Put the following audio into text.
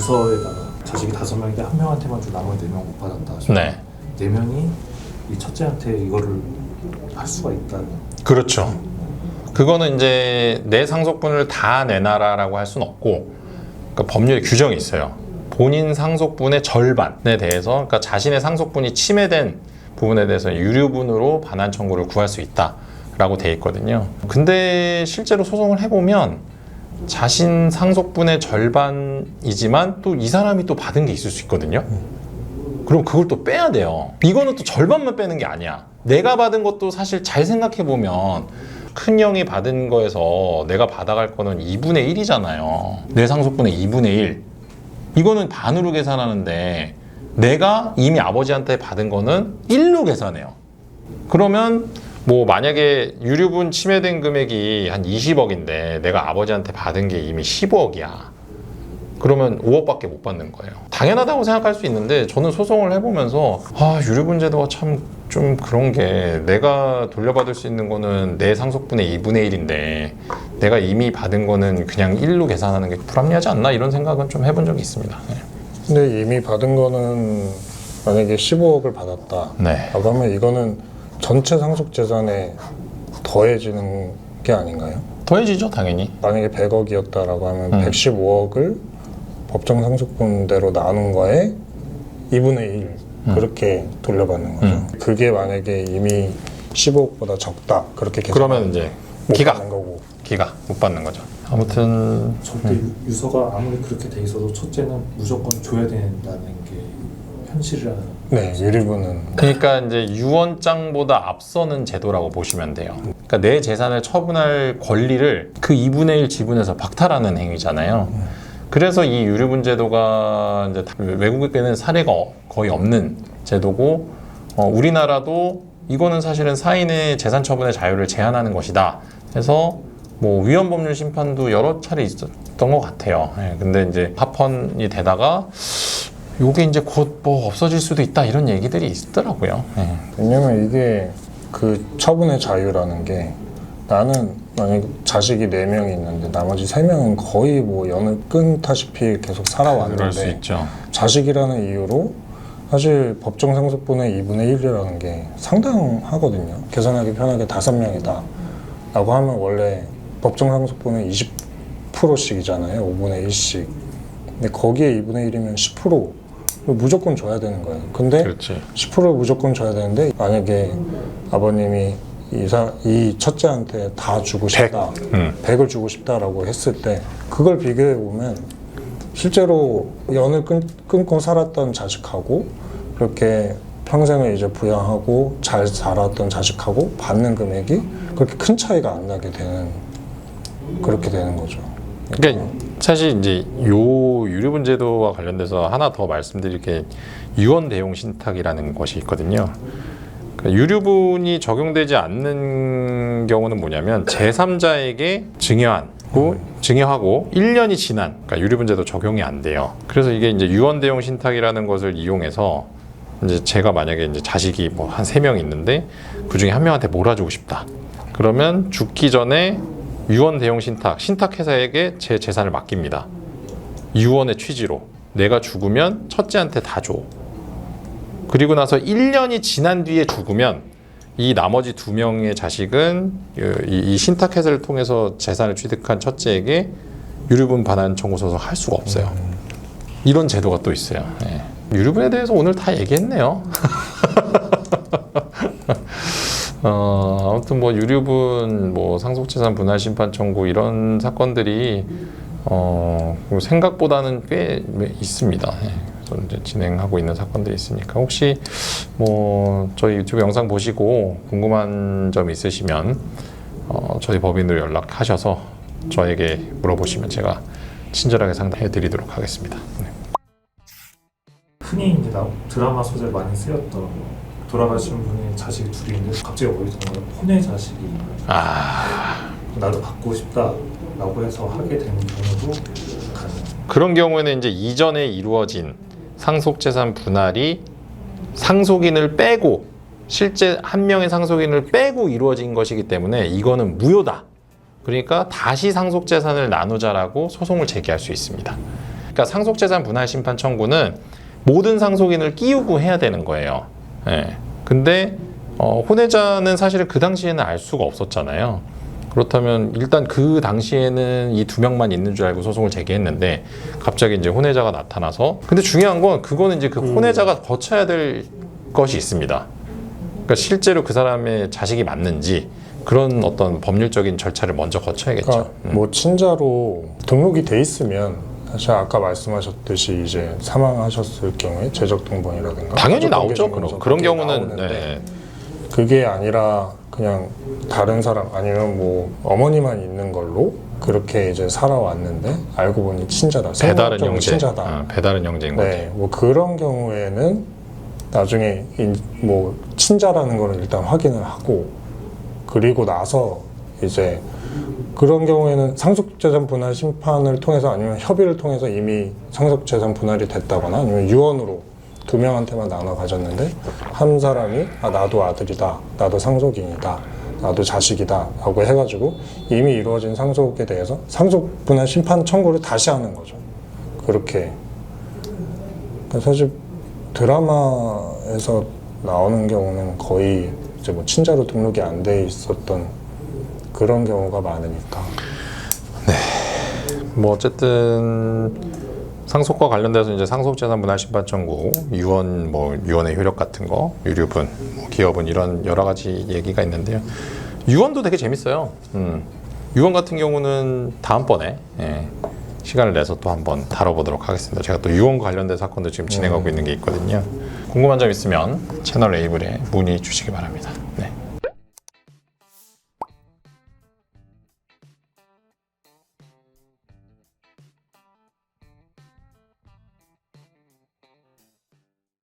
문서에다가 자식이 5명인데 한 명한테만 준 나머지 4명 못 받았다 하시면 네. 4명이 이 첫째한테 이거를 할 수가 있다는. 그렇죠. 그거는 이제 내 상속분을 다 내놔라라고 할 수는 없고, 그러니까 법률에 규정이 있어요. 본인 상속분의 절반에 대해서, 그러니까 자신의 상속분이 침해된 부분에 대해서 유류분으로 반환 청구를 구할 수 있다라고 돼 있거든요. 근데 실제로 소송을 해보면 자신 상속분의 절반이지만 또 이 사람이 또 받은 게 있을 수 있거든요. 그럼 그걸 또 빼야 돼요. 이거는 또 절반만 빼는 게 아니야. 내가 받은 것도 사실 잘 생각해보면 큰형이 받은 거에서 내가 받아갈 거는 2분의 1이잖아요. 내 상속분의 2분의 1. 이거는 반으로 계산하는데 내가 이미 아버지한테 받은 거는 1로 계산해요. 그러면 뭐 만약에 유류분 침해된 금액이 한 20억인데 내가 아버지한테 받은 게 이미 15억이야. 그러면 5억밖에 못 받는 거예요. 당연하다고 생각할 수 있는데 저는 소송을 해보면서 유류분 제도가 참 좀 그런 게 내가 돌려받을 수 있는 거는 내 상속분의 2분의 1인데 내가 이미 받은 거는 그냥 1로 계산하는 게 불합리하지 않나 이런 생각은 좀 해본 적이 있습니다. 네. 근데 이미 받은 거는 만약에 15억을 받았다. 네. 라고 하면 이거는 전체 상속 재산에 더해지는 게 아닌가요? 더해지죠, 당연히. 만약에 100억이었다라고 하면 115억을 법정 상속분대로 나눈 거에 2분의 1 그렇게 돌려받는 거죠. 그게 만약에 이미 15억보다 적다 그렇게 계산 그러면 이제 못 기각. 받는 거고. 기각 못 받는 거죠. 아무튼 절대 유서가 아무리 그렇게 돼 있어도 첫째는 무조건 줘야 된다는 게 현실이라는. 네, 유류분은 그러니까 이제 유언장보다 앞서는 제도라고 보시면 돼요. 그러니까 내 재산을 처분할 권리를 그 2분의 1 지분에서 박탈하는 행위잖아요. 그래서 이 유류분 제도가 이제 외국에는 사례가 거의 없는 제도고, 우리나라도 이거는 사실은 사인의 재산 처분의 자유를 제한하는 것이다. 해서 뭐 위헌법률 심판도 여러 차례 있었던 것 같아요. 근데 이제 합헌이 되다가 요게 이제 곧 뭐 없어질 수도 있다 이런 얘기들이 있더라고요. 왜냐면 이게 그 처분의 자유라는 게 나는 만약에 자식이 4명이 있는데 나머지 3명은 거의 뭐 연을 끊다시피 계속 그럴 수 살아왔는데 있죠. 자식이라는 이유로 사실 법정 상속분의 2분의 1이라는 게 상당하거든요. 계산하기 편하게 5명이다 라고 하면 원래 법정 상속분의 20%씩이잖아요. 5분의 1씩. 근데 거기에 2분의 1이면 10% 무조건 줘야 되는 거예요. 근데 그렇지. 10%를 무조건 줘야 되는데 만약에 아버님이 이 첫째한테 다 주고 싶다, 100을 주고 싶다라고 했을 때 그걸 비교해 보면 실제로 연을 끊고 살았던 자식하고 그렇게 평생을 이제 부양하고 잘 자랐던 자식하고 받는 금액이 그렇게 큰 차이가 안 나게 되는 그렇게 되는 거죠. 그러니까 사실 이제 요 유류분 제도와 관련돼서 하나 더 말씀드릴 게 유언 대용 신탁이라는 것이 있거든요. 그러니까 유류분이 적용되지 않는 경우는 뭐냐면 제3자에게 증여하고 1년이 지난, 그러니까 유류분 제도 적용이 안 돼요. 그래서 이게 이제 유언 대용 신탁이라는 것을 이용해서 이제 제가 만약에 이제 자식이 뭐 한 3명 있는데 그 중에 한 명한테 몰아주고 싶다. 그러면 죽기 전에 유언 대용 신탁회사에게 제 재산을 맡깁니다. 유언의 취지로 내가 죽으면 첫째한테 다 줘. 그리고 나서 1년이 지난 뒤에 죽으면 이 나머지 2명의 자식은 이 신탁회사를 통해서 재산을 취득한 첫째에게 유류분 반환 청구 소송 할 수가 없어요. 이런 제도가 또 있어요. 네. 유류분에 대해서 오늘 다 얘기했네요. 아무튼 뭐 유류분, 뭐 상속재산 분할 심판 청구 이런 사건들이 생각보다는 꽤 있습니다. 이제 진행하고 있는 사건들이 있으니까 혹시 뭐 저희 유튜브 영상 보시고 궁금한 점 있으시면 저희 법인으로 연락하셔서 저에게 물어보시면 제가 친절하게 상담해 드리도록 하겠습니다. 네. 흔히 이제 드라마 소재 많이 쓰였던 돌아가신 분의 자식이 둘이 있는데 갑자기 어디서 혼의 자식이 나도 받고 싶다라고 해서 하게 되는 경우도 가능해요. 그런 경우에는 이제 이전에 이루어진 상속재산 분할이 상속인을 빼고 실제 한 명의 상속인을 빼고 이루어진 것이기 때문에 이거는 무효다. 그러니까 다시 상속재산을 나누자라고 소송을 제기할 수 있습니다. 그러니까 상속재산 분할 심판 청구는 모든 상속인을 끼우고 해야 되는 거예요. 예. 근데 혼외자는 사실은 그 당시에는 알 수가 없었잖아요. 그렇다면 일단 그 당시에는 이 두 명만 있는 줄 알고 소송을 제기했는데 갑자기 이제 혼외자가 나타나서, 근데 중요한 건 그거는 이제 그 혼외자가 거쳐야 될 것이 있습니다. 그러니까 실제로 그 사람의 자식이 맞는지 그런 어떤 법률적인 절차를 먼저 거쳐야겠죠. 그러니까 뭐 친자로 등록이 돼 있으면 사실 아까 말씀하셨듯이 이제 사망하셨을 경우에 재적 등본이라든가 당연히 가족 나오죠. 관계 그런 그게 경우는 나오는데 네. 그게 아니라 그냥 다른 사람 아니면 뭐 어머니만 있는 걸로 그렇게 이제 살아왔는데 알고 보니 친자다. 배다른 생물학적으로 형제, 친자다. 배다른 형제인 거죠. 네, 뭐 그런 경우에는 나중에 뭐 친자라는 거를 일단 확인을 하고 그리고 나서 이제 그런 경우에는 상속재산 분할 심판을 통해서 아니면 협의를 통해서 이미 상속재산 분할이 됐다거나 아니면 유언으로 두 명한테만 나눠 가졌는데 한 사람이 나도 아들이다, 나도 상속인이다, 나도 자식이다 라고 해가지고 이미 이루어진 상속에 대해서 상속 분할 심판 청구를 다시 하는 거죠. 그렇게. 그러니까 사실 드라마에서 나오는 경우는 거의 이제 뭐 친자로 등록이 안 돼 있었던 그런 경우가 많으니까. 뭐 어쨌든 상속과 관련돼서 이제 상속재산 분할 심판 청구, 유언, 뭐 유언의 효력 같은 거, 유류분, 뭐 기여분 이런 여러 가지 얘기가 있는데요. 유언도 되게 재밌어요. 유언 같은 경우는 다음번에 시간을 내서 또 한번 다뤄보도록 하겠습니다. 제가 또 유언과 관련된 사건도 지금 진행하고 있는 게 있거든요. 궁금한 점 있으면 채널 에이블에 문의 주시기 바랍니다.